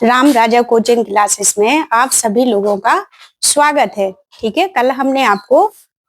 राम राजा coaching classes में आप सभी लोगों का स्वागत है। ठीक है, कल हमने आपको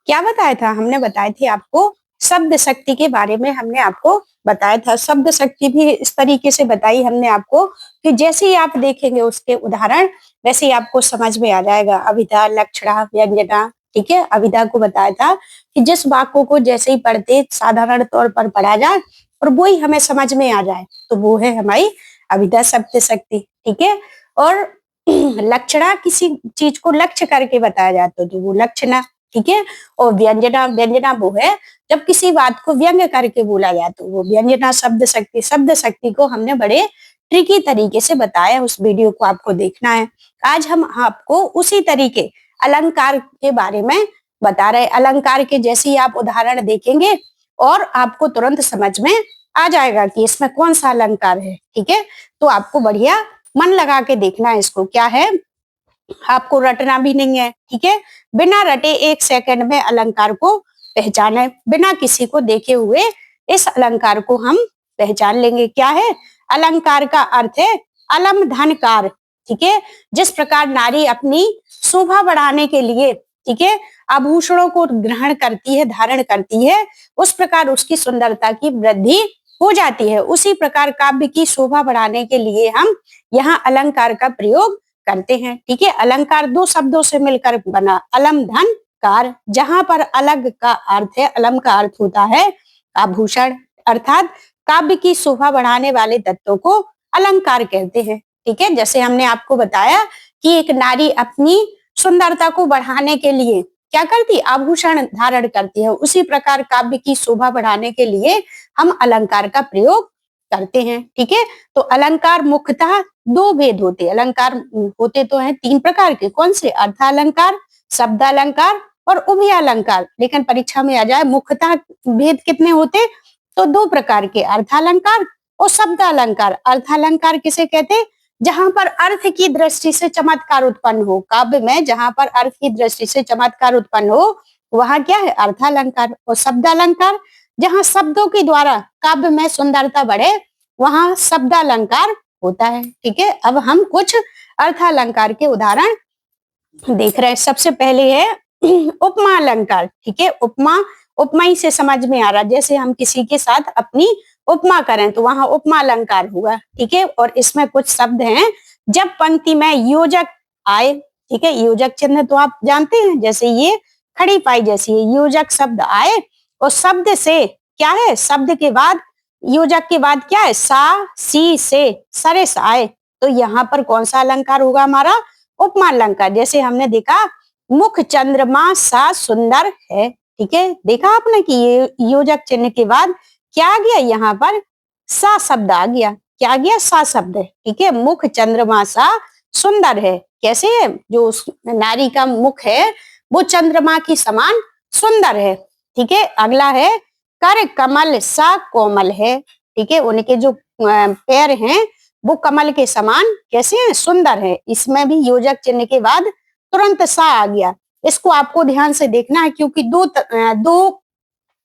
क्या बताया था? हमने बताए थे आपको शब्द शक्ति के बारे में। हमने आपको बताया था शब्द शक्ति भी इस तरीके से बताई हमने आपको कि जैसे ही आप देखेंगे उसके उदाहरण वैसे ही आपको समझ में आ जाएगा। अभिधा, लक्षणा, व्यंजना। ठीक है, अभिधा को बताया था कि जिस वाक्यों को जैसे ही पढ़ते साधारण तौर पर पढ़ा जाए और वो ही हमें समझ में आ जाए तो वो है हमारी अभिधा शब्द शक्ति। ठीक है, और लक्षणा किसी चीज को लक्ष्य करके बताया जाता है तो वो लक्षणा। ठीक है, और व्यंजना, व्यंजना वो है जब किसी बात को व्यंग करके बोला जाए तो वो व्यंजना शब्द शक्ति। शब्द शक्ति को हमने बड़े ट्रिकी तरीके से बताया, उस वीडियो को आपको देखना है। आज हम आपको उसी तरीके अलंकार के बारे में बता रहे। अलंकार के जैसे ही आप उदाहरण देखेंगे और आपको तुरंत समझ में आ जाएगा कि इसमें कौन सा अलंकार है। ठीक है, तो आपको बढ़िया मन लगा के देखना है इसको। क्या है, आपको रटना भी नहीं है। ठीक है, बिना रटे एक सेकंड में अलंकार को पहचाने, बिना किसी को देखे हुए इस अलंकार को हम पहचान लेंगे। क्या है, अलंकार का अर्थ है अलम धनकार। ठीक है, जिस प्रकार नारी अपनी शोभा बढ़ाने के लिए, ठीक है, आभूषणों को ग्रहण करती है, धारण करती है, उस प्रकार उसकी सुंदरता की वृद्धि हो जाती है। उसी प्रकार काव्य की शोभा बढ़ाने के लिए हम यहाँ अलंकार का प्रयोग करते हैं। ठीक है, अलंकार दो शब्दों से मिलकर बना, अलम धन कार। जहां पर अलग का अर्थ है, अलम का अर्थ होता है आभूषण, अर्थात काव्य की शोभा बढ़ाने वाले तत्वों को अलंकार कहते हैं। ठीक है, जैसे हमने आपको बताया कि एक नारी अपनी सुंदरता को बढ़ाने के लिए क्या करती, आभूषण धारण करती है, उसी प्रकार काव्य की शोभा बढ़ाने के लिए हम अलंकार का प्रयोग करते हैं। ठीक है, तो अलंकार मुख्यतः दो भेद होते हैं। अलंकार होते तो हैं तीन प्रकार के। कौन से? अर्थालंकार, शब्दालंकार और उभयालंकार। लेकिन परीक्षा में आ जाए मुख्यतः भेद कितने होते, तो दो प्रकार के, अर्थालंकार और शब्दालंकार। अर्थालंकार किसे कहते, जहां पर अर्थ की दृष्टि से चमत्कार उत्पन्न हो। काव्य में जहां पर अर्थ की दृष्टि से चमत्कार उत्पन्न हो वहां क्या है, अर्थालंकार। और शब्दालंकार, जहां शब्दों के द्वारा काव्य में सुंदरता बढ़े वहां शब्दालंकार होता है। ठीक है, अब हम कुछ अर्थालंकार के उदाहरण देख रहे हैं। सबसे पहले है उपमा अलंकार। ठीक है, उपमा, उपमा ही से समझ में आ रहा, जैसे हम किसी के साथ अपनी उपमा करें तो वहां उपमा अलंकार हुआ। ठीक है, और इसमें कुछ शब्द हैं, जब पंक्ति में योजक आए। ठीक है, योजक चिन्ह तो आप जानते हैं, जैसे ये खड़ी पाई जैसी योजक शब्द आए और शब्द से क्या है, शब्द के बाद, योजक के बाद क्या है, सा सी से सरेस आए तो यहाँ पर कौन सा अलंकार होगा हमारा, उपमा अलंकार। जैसे हमने देखा मुख चंद्रमा सा सुंदर है। ठीक है, देखा आपने कि ये योजक चिन्ह के बाद क्या आ गया, यहाँ पर सा शब्द आ गया। क्या आ गया, सा शब्द। ठीक है, मुख चंद्रमा सा सुंदर है। कैसे है, जो उस नारी का मुख है वो चंद्रमा की समान सुंदर है। ठीक है, अगला है कर कमल सा कोमल है। ठीक है, उनके जो पैर हैं वो कमल के समान कैसे हैं, सुंदर है। इसमें भी योजक चिन्ह के बाद तुरंत सा आ गया। इसको आपको ध्यान से देखना है क्योंकि दो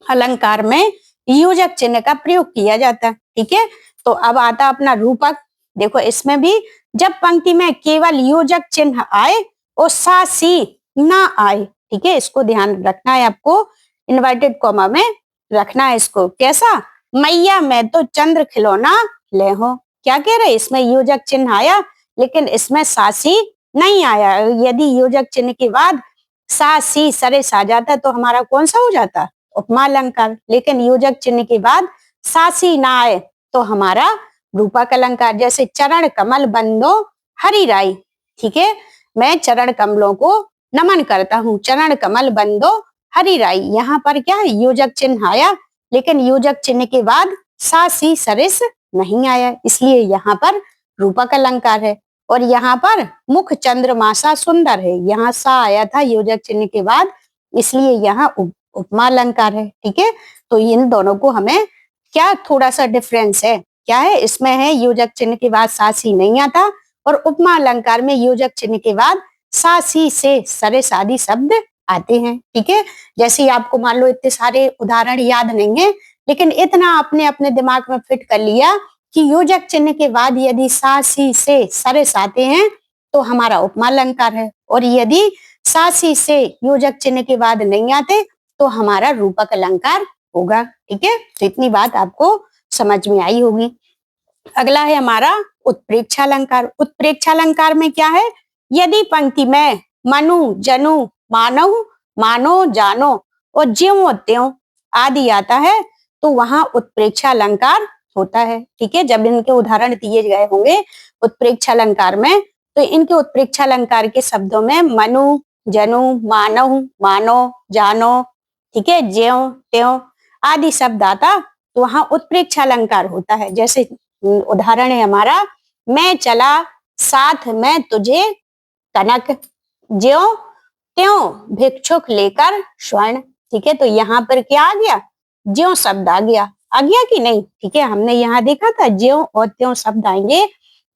अलंकार में योजक चिन्ह का प्रयोग किया जाता है। ठीक है, तो अब आता अपना रूपक। देखो इसमें भी जब पंक्ति में केवल योजक चिन्ह आए और सा सी ना आए। ठीक है, इसको ध्यान रखना है आपको, इन्वर्टेड कॉमा में रखना है इसको। कैसा, मैया मैं तो चंद्र खिलौना ले हो। क्या कह रहे, इसमें योजक चिन्ह आया लेकिन इसमें सासी नहीं आया। यदि योजक चिन्ह के बाद सा सी सरेस आ जाता तो हमारा कौन सा हो जाता, उपमा अलंकार। लेकिन योजक चिन्ह के बाद सासी ना आए तो हमारा रूपक अलंकार। जैसे चरण कमल बंदो हरि राई। ठीक है, मैं चरण कमलों को नमन करता हूँ, चरण कमल बंदो हरि राई। यहाँ पर क्या है, योजक चिन्ह आया लेकिन योजक चिन्ह के बाद सा सी सरेस नहीं आया, इसलिए यहाँ पर रूपक अलंकार है। और यहाँ पर मुख चंद्रमासा सुंदर है, यहाँ सा आया था योजक चिन्ह के बाद, इसलिए यहाँ उपमा अलंकार है। ठीक है, तो इन दोनों को हमें क्या थोड़ा सा डिफरेंस है। क्या है, इसमें है योजक चिन्ह के बाद सा सी नहीं आता और उपमा अलंकार में योजक चिन्ह के बाद सा सी से सरेस आदि शब्द आते हैं। ठीक है, जैसे आपको मान लो इतने सारे उदाहरण याद नहीं है लेकिन इतना अपने अपने दिमाग में फिट कर लिया कि योजक चिन्ह के बाद यदि सा सी से सरस आते हैं तो हमारा उपमा अलंकार है, और यदि सा सी से योजक चिन्ह के बाद नहीं आते तो हमारा रूपक अलंकार होगा। ठीक है, तो इतनी बात आपको समझ में आई होगी। अगला है हमारा उत्प्रेक्षालंकार। उत्प्रेक्षालंकार में क्या है, यदि पंक्ति में मनु जनु मानव मानो जानो और ज्यों त्यों आदि आता है तो वहां उत्प्रेक्षालंकार होता है। ठीक है, जब इनके उदाहरण दिए गए होंगे उत्प्रेक्षालंकार में तो इनके उत्प्रेक्षालंकार के शब्दों में मनु जनु मानव मानो जानो, ठीक है, ज्यों त्यों आदि शब्द आता तो वहां उत्प्रेक्षालंकार होता है। जैसे उदाहरण है हमारा, मैं चला साथ में तुझे कनक, ज्यों त्यों भिक्षुक लेकर स्वर्ण। ठीक है, तो यहाँ पर क्या आ गया, ज्यों शब्द आ गया कि नहीं। ठीक है, हमने यहाँ देखा था ज्यों और त्यों शब्द आएंगे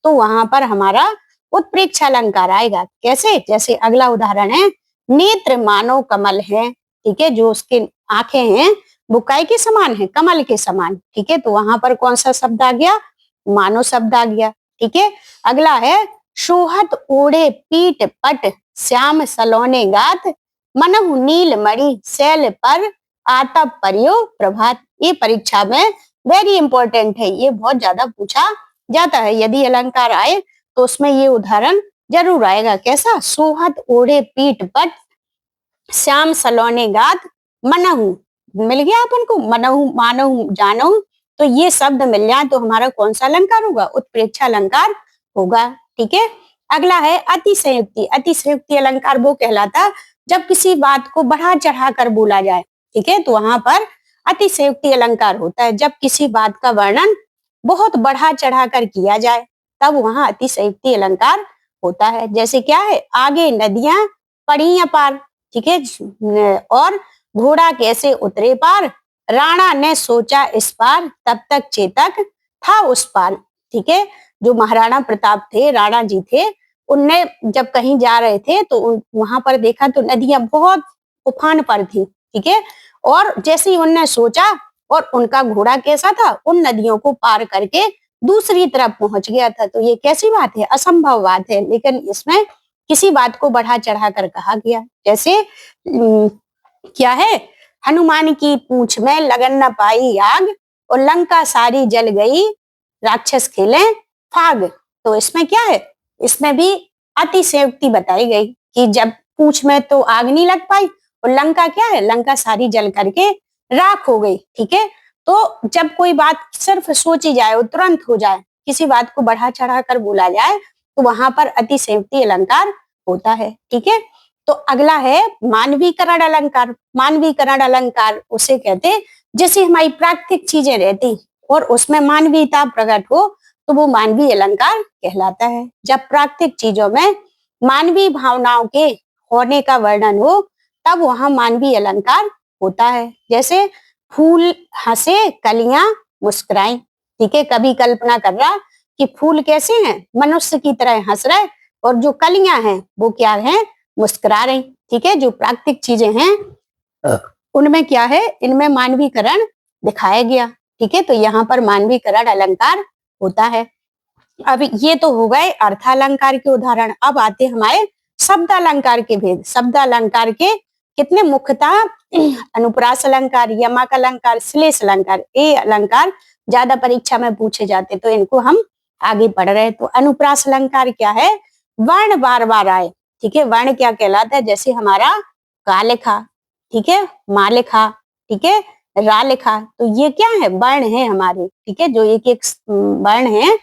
तो वहां पर हमारा उत्प्रेक्षालंकार आएगा। कैसे, जैसे अगला उदाहरण है, नेत्र मानो कमल है। ठीक है, जो उसके आंखें हैं वो काय के समान है, कमल के समान। ठीक है, तो वहां पर कौन सा शब्द आ गया, मानो शब्द आ गया। ठीक है, अगला है, सोहत ओढ़े पीठ पट श्याम सलोने गात मनहु नील मणि शैल पर आतप परियो प्रभात। ये परीक्षा में वेरी इंपॉर्टेंट है, ये बहुत ज्यादा पूछा जाता है। यदि अलंकार आए तो उसमें ये उदाहरण जरूर आएगा। कैसा, सोहत ओढ़े पीठ पट श्याम सलोने गात मनहु, मिल गया अपन को, मनहु मानहु जानहु, तो ये शब्द मिल जाए तो हमारा कौन सा अलंकार होगा, उत्प्रेक्षालंकार होगा। ठीक है, अगला है अतिशयोक्ति। अतिशयोक्ति अलंकार वो कहलाता जब किसी बात को बढ़ा चढ़ा कर बोला जाए। ठीक है, तो वहां पर अतिशयोक्ति अलंकार होता है जब किसी बात का वर्णन बहुत बढ़ा चढ़ा कर किया जाए तब वहां अतिशयोक्ति अलंकार होता है। जैसे क्या है, आगे नदियां पड़ी अपार। ठीक है, और घोड़ा कैसे उतरे पार, राणा ने सोचा इस पार तब तक चेतक था उस पार। ठीक है, जो महाराणा प्रताप थे, राणा जी थे, उनने जब कहीं जा रहे थे तो वहां पर देखा तो नदियां बहुत उफान पर थी। ठीक है, और जैसे ही उनने सोचा और उनका घोड़ा कैसा था, उन नदियों को पार करके दूसरी तरफ पहुंच गया था। तो ये कैसी बात है, असंभव बात है, लेकिन इसमें किसी बात को बढ़ा चढ़ा कर कहा गया। जैसे क्या है, हनुमान की पूंछ में लगन न पाई आग और लंका सारी जल गई राक्षस खेले फाग। तो इसमें क्या है, इसमें भी अतिशयोक्ति बताई गई कि जब पूंछ में तो आग नहीं लग पाई और लंका क्या है, लंका सारी जल करके राख हो गई। ठीक है, तो जब कोई बात सिर्फ सोची जाए और तुरंत हो जाए, किसी बात को बढ़ा चढ़ा कर बोला जाए तो वहां पर अतिशयोक्ति अलंकार होता है। ठीक है, तो अगला है मानवीकरण अलंकार। मानवीकरण अलंकार उसे कहते जैसे हमारी प्राकृतिक चीजें रहती और उसमें मानवीयता प्रकट हो तो वो मानवीय अलंकार कहलाता है। जब प्राकृतिक चीजों में मानवीय भावनाओं के होने का वर्णन हो तब वहां मानवीय अलंकार होता है। जैसे फूल हंसे कलियां मुस्कुराई। ठीक है, कभी कल्पना कर रहा कि फूल कैसे हैं, मनुष्य की तरह हंस रहे और जो कलियां हैं वो क्या हैं, मुस्कुरा रही। ठीक है, जो प्राकृतिक चीजें हैं उनमें क्या है, इनमें मानवीकरण दिखाया गया। ठीक है, तो यहाँ पर मानवीकरण अलंकार होता है। अब ये तो हो गए अर्थालंकार के उदाहरण। अब आते हमारे शब्दालंकार के भेद। शब्दालंकार के कितने मुख्यतः अनुप्रास अलंकार, यमक अलंकार, श्लेष अलंकार, ये अलंकार ज्यादा परीक्षा में पूछे जाते तो इनको हम आगे पढ़ रहे। तो अनुप्रास अलंकार क्या है, वर्ण बार बार आए। ठीक है, वर्ण क्या कहलाता है, जैसे हमारा का लिखा, ठीक है, माँ लिखा, ठीक है, रा लिखा, तो ये क्या है, वर्ण है हमारे। ठीक है, जो एक एक वर्ण है,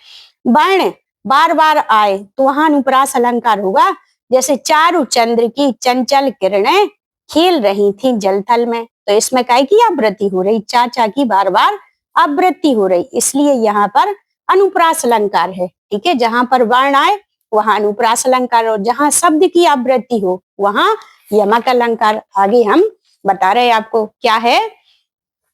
वर्ण बार बार आए तो वहां अनुप्रास अलंकार होगा। जैसे चारु चंद्र की चंचल किरणें खेल रही थी जलथल में, तो इसमें काय की आवृत्ति हो रही, चाचा की बार बार आवृत्ति हो रही, इसलिए यहाँ पर अनुप्रास अलंकार है। ठीक है, जहां पर वर्ण आए वहां अनुप्रास अलंकार और जहां शब्द की आवृत्ति हो वहां यमक अलंकार। आगे हम बता रहे आपको क्या है,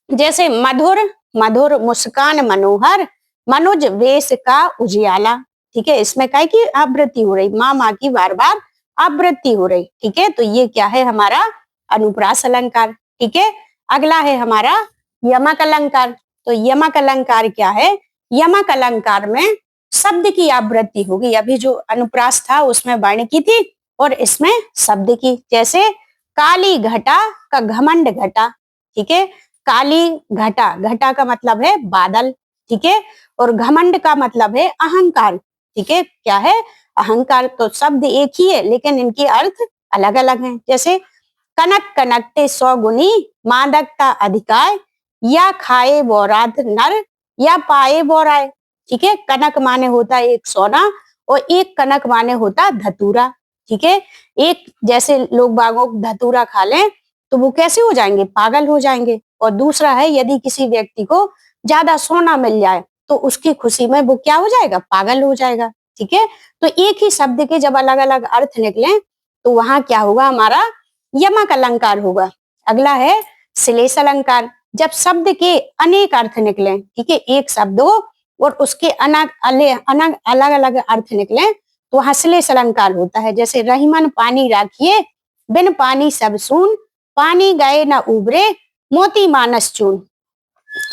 जैसे मधुर मधुर मुस्कान मनोहर मनुज वेश का उजियाला। ठीक है, इसमें काय की आवृत्ति हो रही, माँ की बार बार आवृत्ति हो रही। ठीक है, तो ये क्या है हमारा अनुप्रास अलंकार। ठीक है, अगला है हमारा यमक अलंकार। तो यमक अलंकार क्या है, यमक अलंकार में शब्द की आवृत्ति होगी। अभी जो अनुप्रास था उसमें वर्ण की थी और इसमें शब्द की। जैसे काली घटा का घमंड घटा, ठीक है। काली घटा, घटा का मतलब है बादल, ठीक है। और घमंड का मतलब है अहंकार, ठीक है। क्या है? अहंकार। तो शब्द एक ही है लेकिन इनके अर्थ अलग अलग हैं। जैसे कनक कनकते 100 गुनी, मादकता अधिकार, या खाए बोरात नर, या पाए बोराए, ठीक है। कनक माने होता है एक सोना और एक कनक माने होता धतूरा, ठीक है। एक जैसे लोग बागों धतूरा खा लें तो वो कैसे हो जाएंगे? पागल हो जाएंगे। और दूसरा है यदि किसी व्यक्ति को ज्यादा सोना मिल जाए तो उसकी खुशी में वो क्या हो जाएगा? पागल हो जाएगा, ठीक है। तो एक ही शब्द के जब अलग अलग अर्थ निकले तो वहां क्या होगा? हमारा यमक अलंकार होगा। अगला है श्लेष अलंकार। जब शब्द के अनेक अर्थ निकले, ठीक है, एक शब्द हो और उसके अलग अलग अर्थ निकले तो वहां श्लेष अलंकार होता है। जैसे रहीमन पानी राखिए, बिन पानी सब सून, पानी गए न उबरे, मोती मानस चून,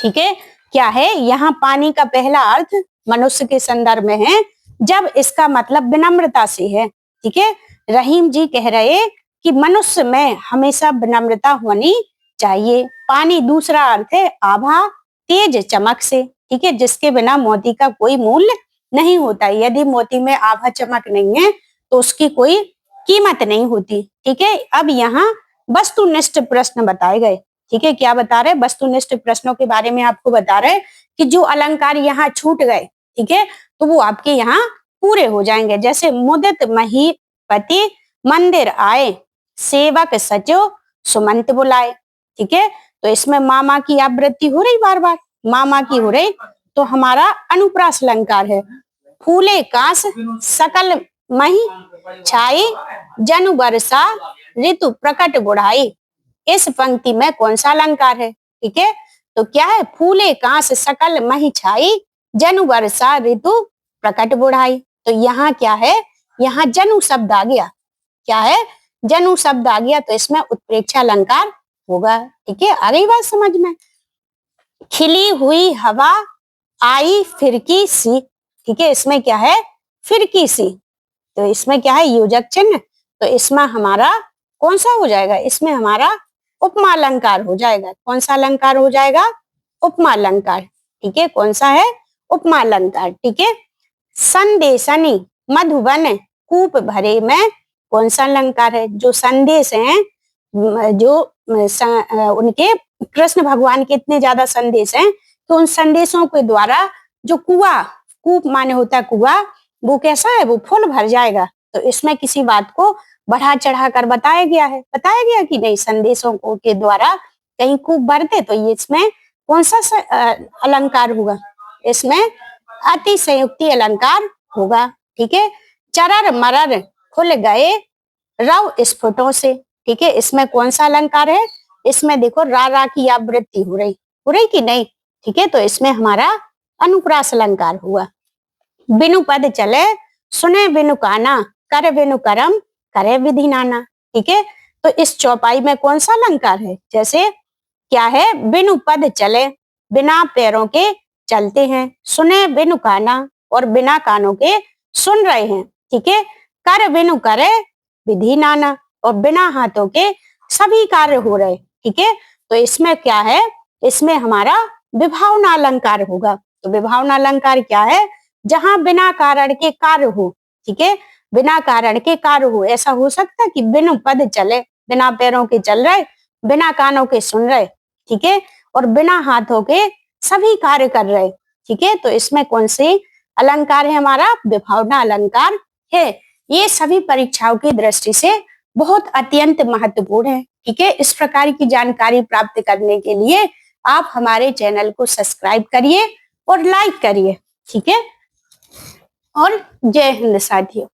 ठीक है। क्या है? यहाँ पानी का पहला अर्थ मनुष्य के संदर्भ में है जब इसका मतलब विनम्रता से है, ठीक है। रहीम जी कह रहे कि मनुष्य में हमेशा विनम्रता होनी चाहिए। पानी दूसरा अर्थ है आभा, तेज चमक से, ठीक है, जिसके बिना मोती का कोई मूल्य नहीं होता। यदि मोती में आभा चमक नहीं है तो उसकी कोई कीमत नहीं होती, ठीक है। अब यहाँ वस्तुनिष्ठ प्रश्न बताए गए, ठीक है। क्या बता रहे? वस्तुनिष्ठ प्रश्नों के बारे में आपको बता रहे कि जो अलंकार यहाँ छूट गए, ठीक है, तो वो आपके यहाँ पूरे हो जाएंगे। जैसे मुदित महीपति मंदिर आए, सेवक सचो सुमंत बुलाए, ठीक है। तो इसमें मामा की आवृत्ति हो रही, बार बार मामा की हो रही, तो हमारा अनुप्रास अलंकार है। फूले काश सकल मही छाई, जनु वर्षा ऋतु प्रकट बुढ़ाई। इस पंक्ति में कौन सा अलंकार है? ठीक है, तो क्या है? फूले कांस सकल मही छाई, जनु वर्षा ऋतु प्रकट बुढ़ाई। तो यहाँ क्या है? यहाँ जनु शब्द आ गया। क्या है? जनु शब्द आ गया, तो इसमें उत्प्रेक्षा अलंकार होगा, ठीक है। आ गई बात समझ में? खिली हुई हवा आई फिरकी सी, ठीक है, इसमें क्या है? फिरकी सी। तो इसमें क्या है? योजक चिन्ह। तो इसमें हमारा कौन सा हो जाएगा? इसमें हमारा उपमा अलंकार हो जाएगा। कौन सा अलंकार हो जाएगा? उपमा अलंकार, ठीक है। कौन सा है? उपमा अलंकार, ठीक है। संदेशनी मधुबन कूप भरे में, कौन सा अलंकार है? जो संदेश हैं, जो उनके कृष्ण भगवान के इतने ज्यादा संदेश हैं, तो उन संदेशों के द्वारा जो कुआ, कूप माने होता है कुआ, वो कैसा है? वो फुल भर जाएगा। तो इसमें किसी बात को बढ़ा चढ़ा कर बताया गया है। बताया गया कि नहीं? संदेशों को के द्वारा कहीं कूप भरते, तो ये इसमें कौन सा अलंकार होगा? इसमें अतिशयोक्ति अलंकार होगा, ठीक है। चरर मरर खुल गए रव स्फुटों से, ठीक है। इसमें कौन सा अलंकार है? इसमें देखो रा की आवृत्ति हो रही कि नहीं? ठीक है, तो इसमें हमारा अनुप्रास अलंकार हुआ। बिनु पद चले सुने बिनु काना, कर बिनु करम करे विधि नाना, ठीक है। तो इस चौपाई में कौन सा अलंकार है? जैसे क्या है? बिनु पद चले, बिना पैरों के चलते हैं, सुने बिनु काना, और बिना कानों के सुन रहे हैं, ठीक है। कर बिनु करे विधि नाना, और बिना हाथों के सभी कार्य हो रहे, ठीक है। तो इसमें क्या है? इसमें हमारा विभावना अलंकार होगा। तो विभावना अलंकार क्या है? जहां बिना कारण के कार्य हो, ठीक है, बिना कारण के कार्य हो। ऐसा हो सकता है कि बिनु पद चले, बिना पैरों के चल रहे, बिना कानों के सुन रहे, ठीक है, और बिना हाथों के सभी कार्य कर रहे, ठीक है। तो इसमें कौन से अलंकार है? हमारा विभावना अलंकार है। ये सभी परीक्षाओं की दृष्टि से बहुत अत्यंत महत्वपूर्ण है, ठीक है। इस प्रकार की जानकारी प्राप्त करने के लिए आप हमारे चैनल को सब्सक्राइब करिए और लाइक करिए, ठीक है। और जय हिंद साथियों।